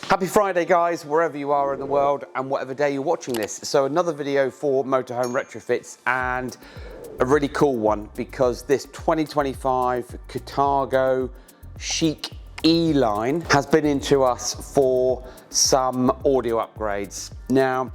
Happy Friday guys, wherever you are in the world and whatever day you're watching this. So another video for Motorhome Retrofits, and a really cool one because this 2025 Carthago Chic E-Line has been into us for some audio upgrades. Now,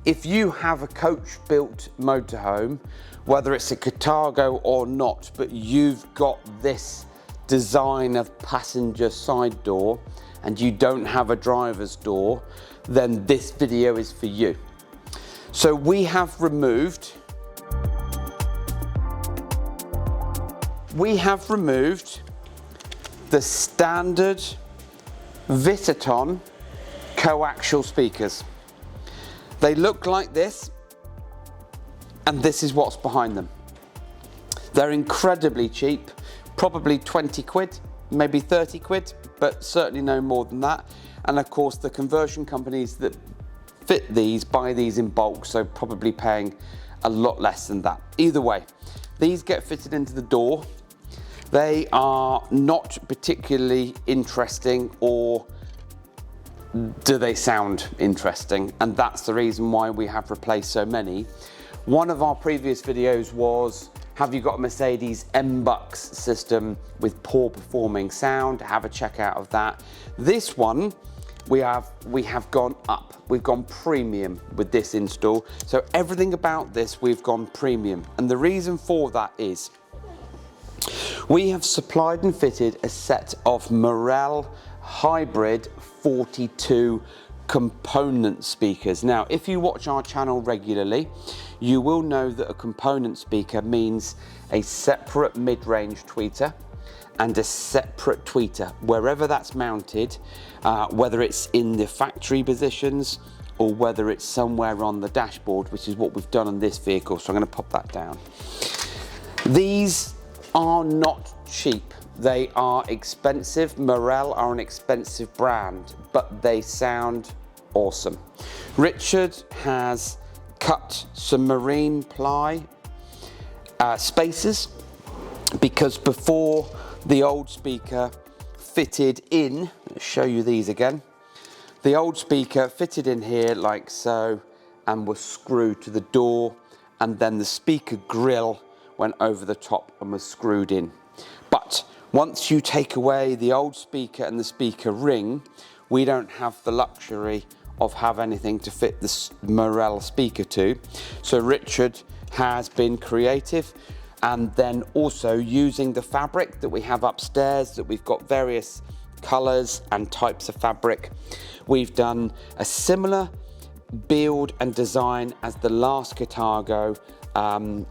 if you have a coach-built motorhome, whether it's a Carthago or not, but you've got this design of passenger side door and you don't have a driver's door, then this video is for you. So we have removed the standard Vitaton coaxial speakers. They look like this, and this is what's behind them. They're incredibly cheap, probably 20 quid, maybe 30 quid, but certainly no more than that. And of course, the conversion companies that fit these buy these in bulk, so probably paying a lot less than that. Either way, these get fitted into the door. They are not particularly interesting, or do they sound interesting? And that's the reason why we have replaced so many. One of our previous videos was, have you got a Mercedes M-Bux system with poor performing sound? Have a check out of that. This one, we have gone up. We've gone premium with this install. So everything about this, we've gone premium. And the reason for that is, we have supplied and fitted a set of Morel Hybrid 42 component speakers. Now, if you watch our channel regularly, you will know that a component speaker means a separate mid-range tweeter and a separate tweeter, wherever that's mounted, whether it's in the factory positions or whether it's somewhere on the dashboard, which is what we've done on this vehicle. So I'm going to pop that down. These are not cheap. They are expensive. Morel are an expensive brand, but they sound awesome. Richard has cut some marine ply spacers, because before the old speaker fitted in, let's show you these again. The old speaker fitted in here like so and was screwed to the door, and then the speaker grill went over the top and was screwed in. But once you take away the old speaker and the speaker ring, we don't have the luxury of have anything to fit this Morel speaker to. So Richard has been creative, and then also using the fabric that we have upstairs, that we've got various colors and types of fabric. We've done a similar build and design as the last Carthago,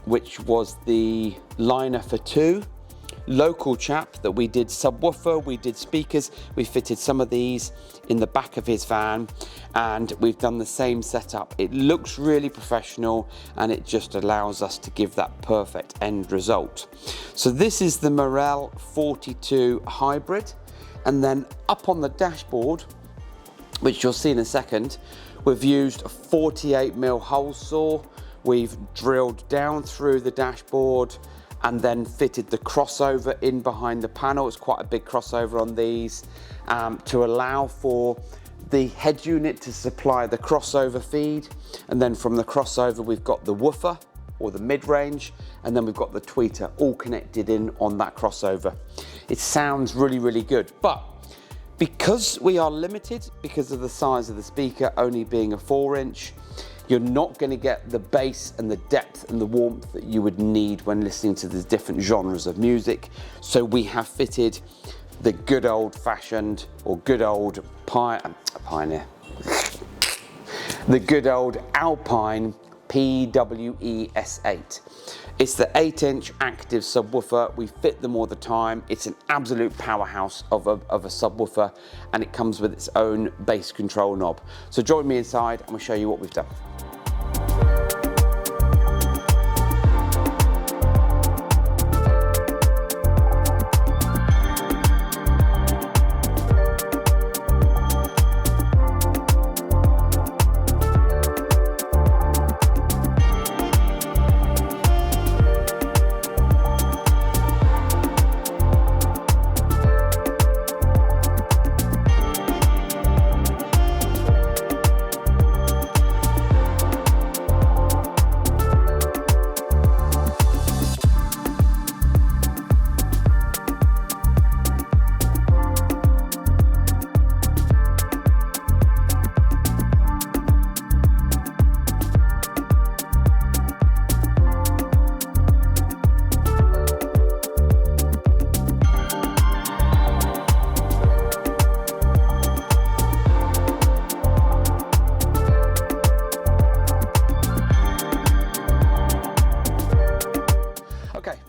which was the liner for two. Local chap that we did subwoofer, we did speakers, we fitted some of these in the back of his van, and we've done the same setup. It looks really professional, and it just allows us to give that perfect end result. So this is the Morel 42 Hybrid, and then up on the dashboard, which you'll see in a second, we've used a 48mm hole saw. We've drilled down through the dashboard and then fitted the crossover in behind the panel. It's quite a big crossover on these, to allow for the head unit to supply the crossover feed. And then from the crossover, we've got the woofer or the mid-range, and then we've got the tweeter all connected in on that crossover. It sounds really, really good. But because we are limited, because of the size of the speaker only being a 4-inch, you're not going to get the bass and the depth and the warmth that you would need when listening to the different genres of music. So we have fitted the good old-fashioned, or good old Pioneer, the good old Alpine PWE-S8. It's the 8-inch active subwoofer. We fit them all the time. It's an absolute powerhouse of a subwoofer, and it comes with its own bass control knob. So join me inside and we'll show you what we've done.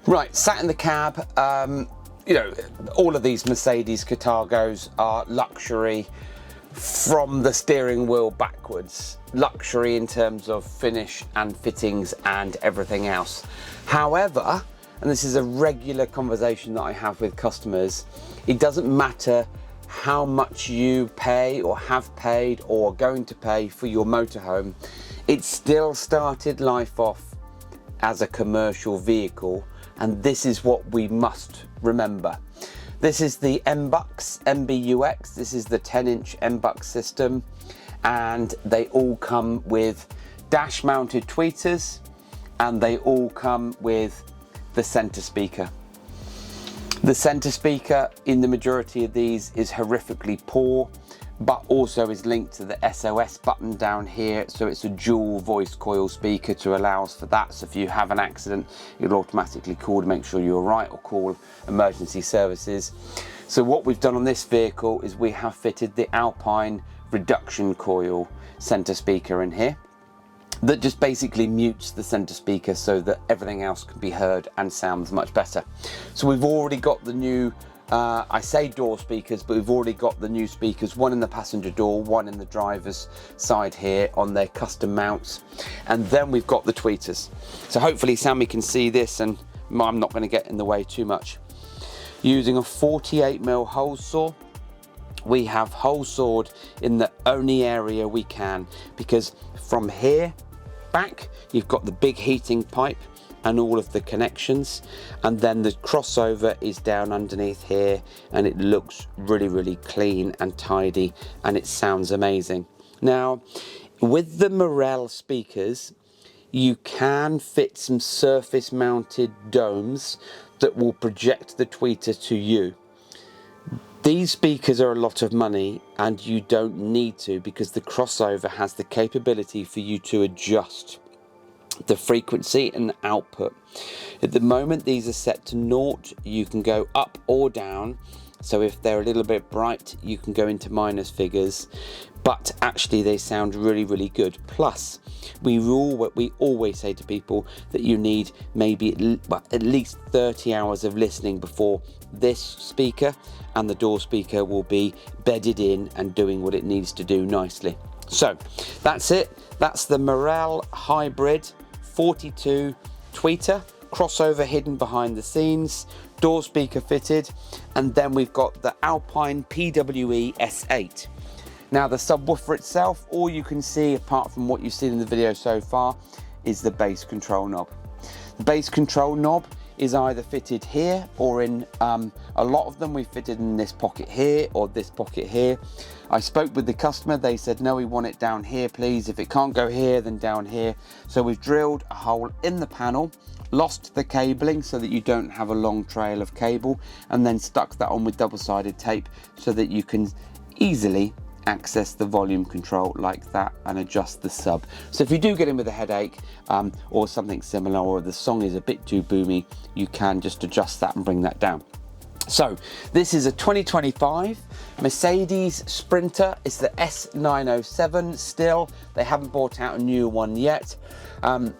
Right, sat in the cab, you know, all of these Mercedes Carthagos are luxury from the steering wheel backwards. Luxury in terms of finish and fittings and everything else. However, and this is a regular conversation that I have with customers, it doesn't matter how much you pay or have paid or are going to pay for your motorhome, it still started life off as a commercial vehicle, and this is what we must remember. This is the MBUX, this is the 10-inch MBUX system, and they all come with dash mounted tweeters, and they all come with the center speaker. The center speaker in the majority of these is horrifically poor, but also is linked to the SOS button down here, so it's a dual voice coil speaker to allow us for that. So if you have an accident, it'll automatically call to make sure you're right, or call emergency services. So what we've done on this vehicle is we have fitted the Alpine reduction coil center speaker in here that just basically mutes the center speaker so that everything else can be heard and sounds much better. So we've already got the new I say door speakers, but we've already got the new speakers, one in the passenger door, one in the driver's side here on their custom mounts, and then we've got the tweeters. So hopefully Sammy can see this and I'm not going to get in the way too much. Using a 48mm hole saw, we have hole sawed in the only area we can, because from here back you've got the big heating pipe and all of the connections, and then the crossover is down underneath here, and it looks really clean and tidy, and it sounds amazing. Now with the Morel speakers, you can fit some surface mounted domes that will project the tweeter to you. These speakers are a lot of money, and you don't need to, because the crossover has the capability for you to adjust the frequency and the output. At the moment these are set to 0. You can go up or down, so if they're a little bit bright you can go into minus figures, but actually they sound really good. Plus we always say to people that you need maybe at least 30 hours of listening before this speaker and the door speaker will be bedded in and doing what it needs to do nicely. So that's it. That's the Morel Hybrid 42 tweeter, crossover hidden behind the scenes, door speaker fitted, and then we've got the Alpine PWE-S8. Now the subwoofer itself, all you can see apart from what you've seen in the video so far is the bass control knob. The bass control knob is either fitted here or in a lot of them we've fitted in this pocket here or this pocket here. I spoke with the customer, they said no, we want it down here please. If it can't go here, then down here. So we've drilled a hole in the panel, lost the cabling so that you don't have a long trail of cable, and then stuck that on with double-sided tape so that you can easily access the volume control like that and adjust the sub. So if you do get in with a headache or something similar, or the song is a bit too boomy, you can just adjust that and bring that down. So this is a 2025 Mercedes Sprinter. It's the S907 still. They haven't brought out a new one yet.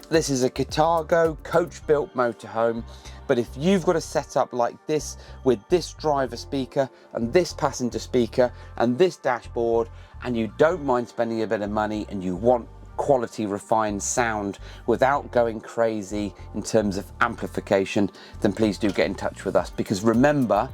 This is a Carthago coach-built motorhome. But if you've got a setup like this with this driver speaker and this passenger speaker and this dashboard, and you don't mind spending a bit of money and you want quality refined sound without going crazy in terms of amplification, then please do get in touch with us, because remember,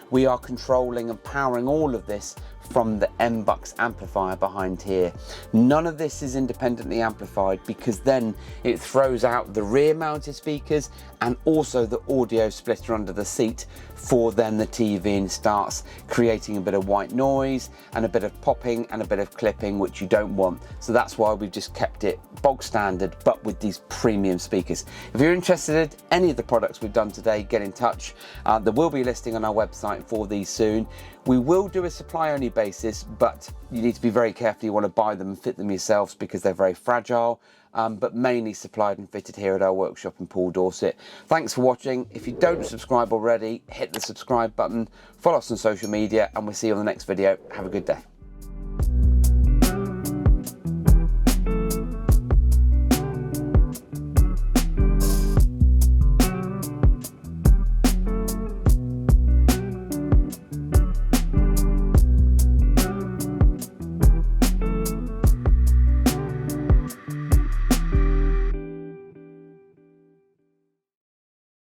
we are controlling and powering all of this from the MBUX amplifier behind here. None of this is independently amplified, because then it throws out the rear mounted speakers and also the audio splitter under the seat for then the TV, and starts creating a bit of white noise and a bit of popping and a bit of clipping, which you don't want. So that's why we've just kept it bog standard, but with these premium speakers. If you're interested in any of the products we've done today, get in touch. There will be a listing on our website for these soon. We will do a supply only basis, but you need to be very careful. You want to buy them and fit them yourselves because they're very fragile, but mainly supplied and fitted here at our workshop in Poole, Dorset. Thanks for watching. If you don't subscribe already, hit the subscribe button, follow us on social media, and we'll see you on the next video. Have a good day.